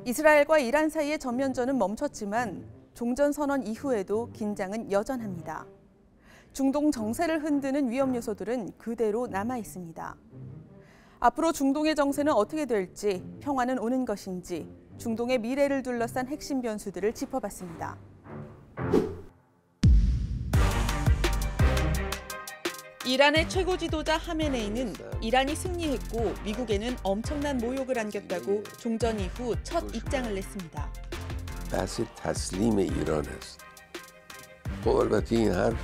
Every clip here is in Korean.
이스라엘과 이란 사이의 전면전은 멈췄지만 종전선언 이후에도 긴장은 여전합니다. 중동 정세를 흔드는 위험 요소들은 그대로 남아 있습니다. 앞으로 중동의 정세는 어떻게 될지, 평화는 오는 것인지, 중동의 미래를 둘러싼 핵심 변수들을 짚어봤습니다. 이란의 최고 지도자 하메네이는 이란이 승리했고 미국에는 엄청난 모욕을 안겼다고 종전 이후 첫 입장을 냈습니다. بحث تسلیم ایران است. خب البته این حرف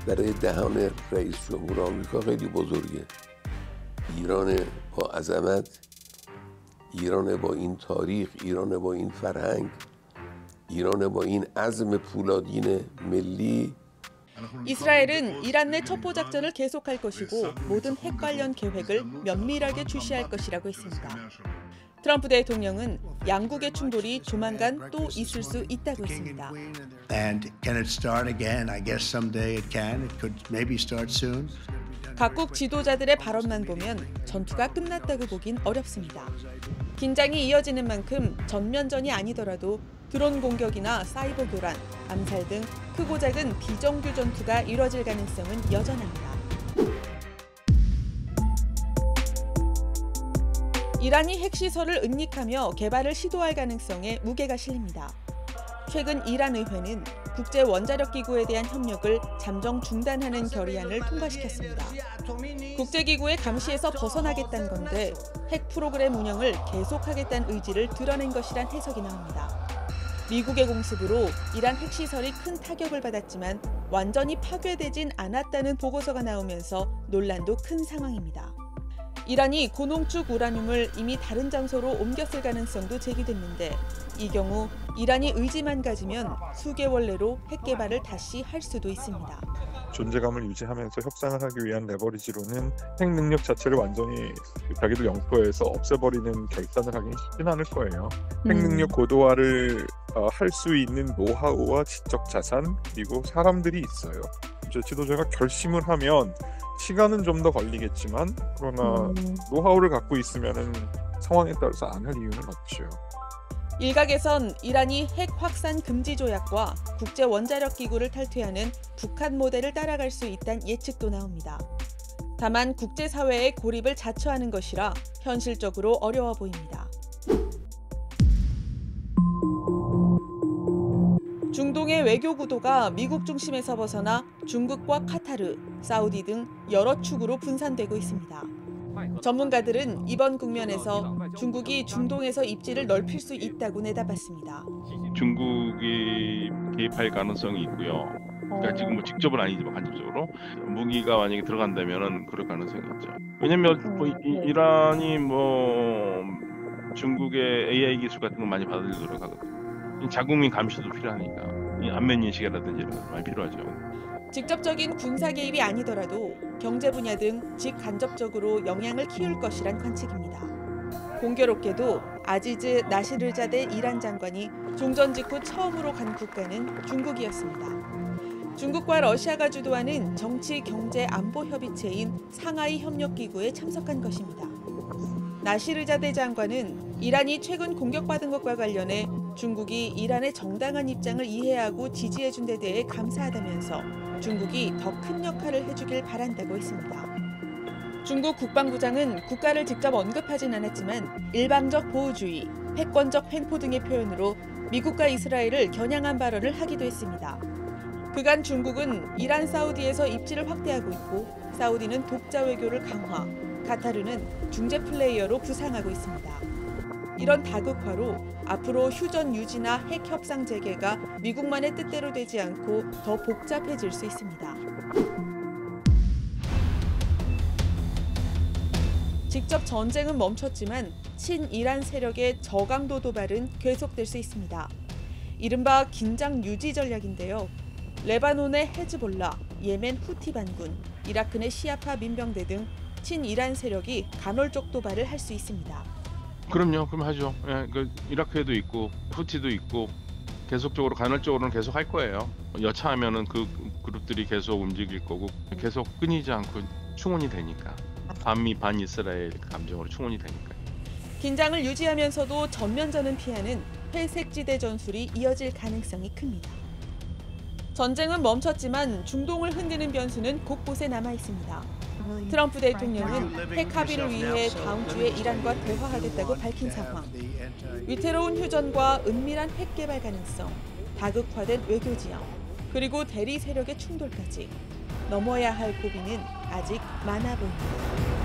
در دهان رئیس جمهور آمریکا خیلی بزرگه. ایران با عظمت، ایران با این تاریخ، ایران با این فرهنگ، ایران با این عزم پولادین ملی. 이스라엘은 이란 내 첩보 작전을 계속할 것이고 모든 핵 관련 계획을 면밀하게 주시할 것이라고 했습니다. 트럼프 대통령은 양국의 충돌이 조만간 또 있을 수 있다고 했습니다. And can it start again? I guess someday it can. It could maybe start soon. 각국 지도자들의 발언만 보면 전투가 끝났다고 보긴 어렵습니다. 긴장이 이어지는 만큼 전면전이 아니더라도 드론 공격이나 사이버 교란, 암살 등 크고 작은 비정규 전투가 이뤄질 가능성은 여전합니다. 이란이 핵시설을 은닉하며 개발을 시도할 가능성에 무게가 실립니다. 최근 이란 의회는 국제 원자력 기구에 대한 협력을 잠정 중단하는 결의안을 통과시켰습니다. 국제기구의 감시에서 벗어나겠다는 건데 핵 프로그램 운영을 계속하겠다는 의지를 드러낸 것이란 해석이 나옵니다. 미국의 공습으로 이란 핵시설이 큰 타격을 받았지만 완전히 파괴되진 않았다는 보고서가 나오면서 논란도 큰 상황입니다. 이란이 고농축 우라늄을 이미 다른 장소로 옮겼을 가능성도 제기됐는데 이 경우 이란이 의지만 가지면 수개월 내로 핵 개발을 다시 할 수도 있습니다. 존재감을 유지하면서 협상을 하기 위한 레버리지로는 핵 능력 자체를 완전히 자기들 영토에서 없애버리는 결단을 하기는 쉽진 않을 거예요. 핵 능력 고도화를 할 수 있는 노하우와 지적 자산 그리고 사람들이 있어요. 이제 지도자가 결심을 하면 시간은 좀 더 걸리겠지만 그러나 노하우를 갖고 있으면은 상황에 따라서 안 할 이유는 없죠. 일각에선 이란이 핵 확산 금지 조약과 국제 원자력 기구를 탈퇴하는 북한 모델을 따라갈 수 있다는 예측도 나옵니다. 다만 국제사회의 고립을 자처하는 것이라 현실적으로 어려워 보입니다. 중동의 외교 구도가 미국 중심에서 벗어나 중국과 카타르, 사우디 등 여러 축으로 분산되고 있습니다. 전문가들은 이번 국면에서 중국이 중동에서 입지를 넓힐 수 있다고 내다봤습니다. 중국이 개입할 가능성이 있고요. 그러니까 지금 뭐 직접은 아니지만 간접적으로 무기가 만약에 들어간다면은 그럴 가능성이 있죠. 왜냐면 뭐 이란이 뭐 중국의 AI 기술 같은 거 많이 받으려고 하거든요. 자국민 감시도 필요하니까 안면 인식이라든지 이런 거 많이 필요하죠. 직접적인 군사 개입이 아니더라도 경제 분야 등 직간접적으로 영향을 키울 것이란 관측입니다. 공교롭게도 아지즈 나시르자데 이란 장관이 종전 직후 처음으로 간 국가는 중국이었습니다. 중국과 러시아가 주도하는 정치, 경제, 안보 협의체인 상하이 협력기구에 참석한 것입니다. 나시르자데 장관은 이란이 최근 공격받은 것과 관련해 중국이 이란의 정당한 입장을 이해하고 지지해준 데 대해 감사하다면서 중국이 더 큰 역할을 해주길 바란다고 했습니다. 중국 국방부장은 국가를 직접 언급하진 않았지만 일방적 보호주의, 패권적 횡포 등의 표현으로 미국과 이스라엘을 겨냥한 발언을 하기도 했습니다. 그간 중국은 이란 사우디에서 입지를 확대하고 있고 사우디는 독자 외교를 강화, 카타르는 중재 플레이어로 부상하고 있습니다. 이런 다극화로 앞으로 휴전 유지나 핵 협상 재개가 미국만의 뜻대로 되지 않고 더 복잡해질 수 있습니다. 직접 전쟁은 멈췄지만 친이란 세력의 저강도 도발은 계속될 수 있습니다. 이른바 긴장 유지 전략인데요. 레바논의 헤즈볼라, 예멘 후티 반군, 이라크 내 시아파 민병대 등 친이란 세력이 간헐적 도발을 할 수 있습니다. 그럼요, 그럼 하죠. 예, 그 이라크에도 있고 후티도 있고 계속적으로 간헐적으로는 계속 할 거예요. 여차하면은 그 그룹들이 계속 움직일 거고 계속 끊이지 않고 충원이 되니까 반미 반 이스라엘 감정으로 충원이 되니까. 긴장을 유지하면서도 전면전은 피하는 회색지대 전술이 이어질 가능성이 큽니다. 전쟁은 멈췄지만 중동을 흔드는 변수는 곳곳에 남아 있습니다. 트럼프 대통령은 핵 합의를 위해 다음 주에 이란과 대화하겠다고 밝힌 상황. 위태로운 휴전과 은밀한 핵 개발 가능성, 다극화된 외교 지형, 그리고 대리 세력의 충돌까지 넘어야 할 고비는 아직 많아 보입니다.